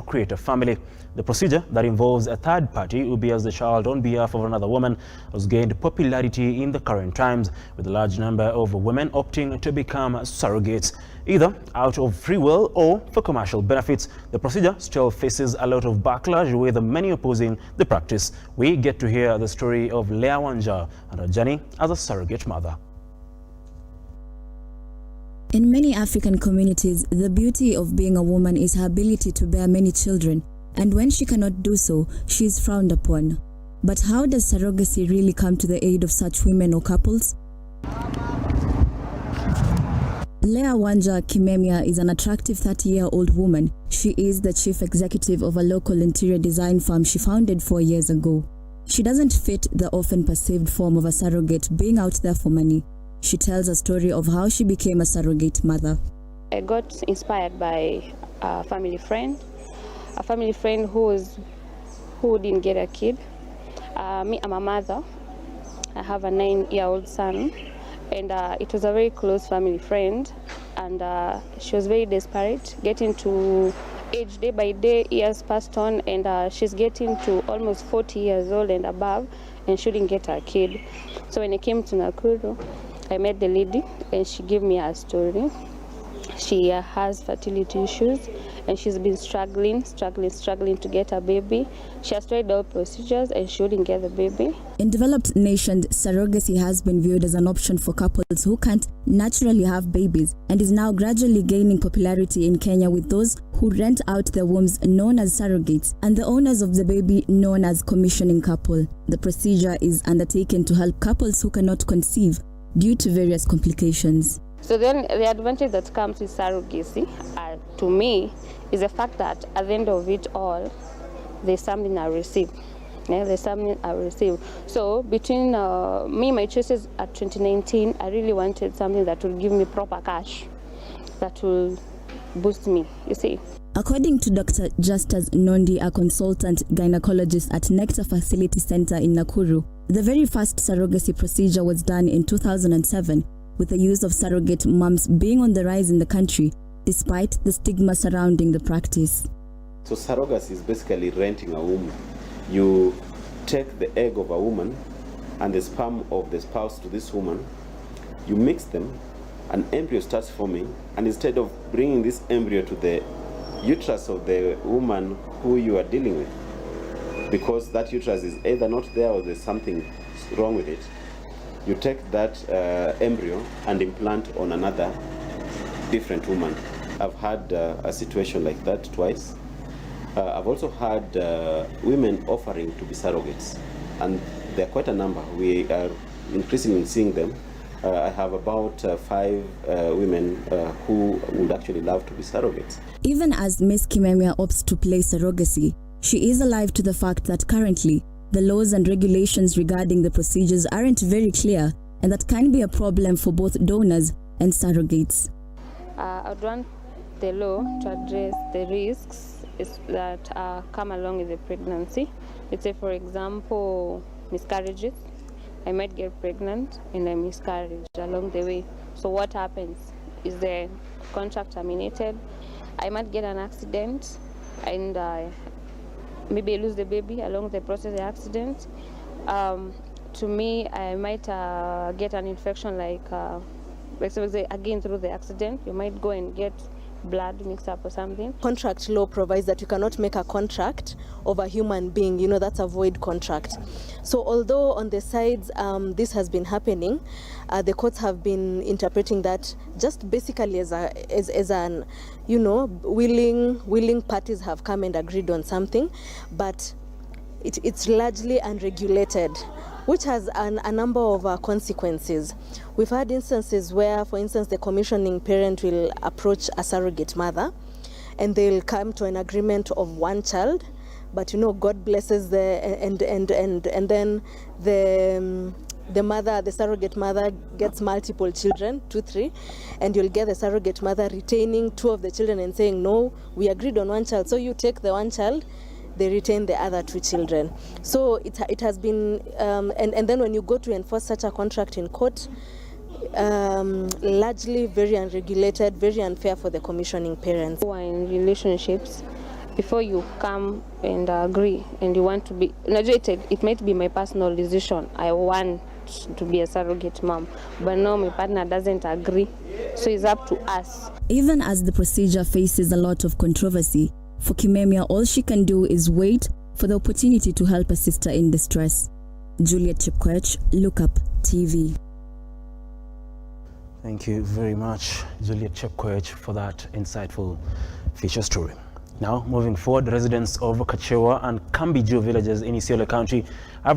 create a family. The procedure that involves a third party who bears the child on behalf of another woman has gained popularity in the current times, with a large number of women opting to become surrogates, either out of free will or for commercial benefits. The procedure still faces a lot of backlash, with many opposing the practice. We get to hear the story of Leah Wanja and her journey as a surrogate mother. In many African communities, the beauty of being a woman is her ability to bear many children, and when she cannot do so, she is frowned upon. But how does surrogacy really come to the aid of such women or couples? Leah Wanja Kimemia is an attractive 30-year-old woman. She is the chief executive of a local interior design firm she founded 4 years ago. She doesn't fit the often perceived form of a surrogate, being out there for money. She tells a story of how she became a surrogate mother. I got inspired by a family friend who didn't get a kid. Me, I'm a mother. I have a 9-year-old son, and it was a very close family friend, and she was very desperate, getting to age day by day, years passed on, and she's getting to almost 40 years old and above, and shouldn't get a kid. So when I came to Nakuru, I met the lady, and she gave me her story. She has fertility issues, and she's been struggling to get a baby. She has tried all procedures, and she wouldn't get the baby. In developed nations, surrogacy has been viewed as an option for couples who can't naturally have babies, and is now gradually gaining popularity in Kenya, with those who rent out their wombs known as surrogates, and the owners of the baby known as commissioning couple. The procedure is undertaken to help couples who cannot conceive due to various complications. So then the advantage that comes with surrogacy, to me, is the fact that at the end of it all, there's something I receive. Yeah, there's something I receive. So between me, my choices at 2019, I really wanted something that will give me proper cash, that will boost me, you see. According to Dr. Justus Nondi, a consultant gynecologist at Nectar Facility Center in Nakuru, the very first surrogacy procedure was done in 2007, with the use of surrogate moms being on the rise in the country, despite the stigma surrounding the practice. So surrogacy is basically renting a womb. You take the egg of a woman and the sperm of the spouse to this woman, you mix them, an embryo starts forming, and instead of bringing this embryo to the uterus of the woman who you are dealing with, because that uterus is either not there or there's something wrong with it, you take that embryo and implant on another different woman. I've had a situation like that twice. I've also had women offering to be surrogates, and there are quite a number. We are increasingly seeing them. I have about 5 women who would actually love to be surrogates. Even as Ms. Kimemia opts to play surrogacy, she is alive to the fact that currently the laws and regulations regarding the procedures aren't very clear, and that can be a problem for both donors and surrogates. I would want the law to address the risks that come along with the pregnancy. Let's say, for example, miscarriages. I might get pregnant and I miscarriage along the way. So what happens? Is the contract terminated? I might get an accident and maybe I lose the baby along the process of the accident. To me, I might get an infection like say again through the accident. You might go and get blood mixed up or something. Contract law provides that you cannot make a contract of a human being, that's a void contract. So although on the sides this has been happening, the courts have been interpreting that just basically as an willing parties have come and agreed on something, but it's largely unregulated, which has a number of consequences. We've had instances where, for instance, the commissioning parent will approach a surrogate mother and they'll come to an agreement of one child, but God blesses and then the surrogate mother gets multiple children, 2, 3, and you'll get the surrogate mother retaining 2 of the children and saying, no, we agreed on one child, so you take the one child, they retain the other 2 children. So it has been, and then when you go to enforce such a contract in court, largely very unregulated, very unfair for the commissioning parents. Who are in relationships before you come and agree and you want to be, it might be my personal decision, I want to be a surrogate mom, but no, my partner doesn't agree, so it's up to us. Even as the procedure faces a lot of controversy, for Kimemia, all she can do is wait for the opportunity to help a sister in distress. Juliet Chepkoech, Look Up TV. Thank you very much, Juliet Chepkoech, for that insightful feature story. Now, moving forward, residents of Kachewa and Kambiju villages in Isiolo County have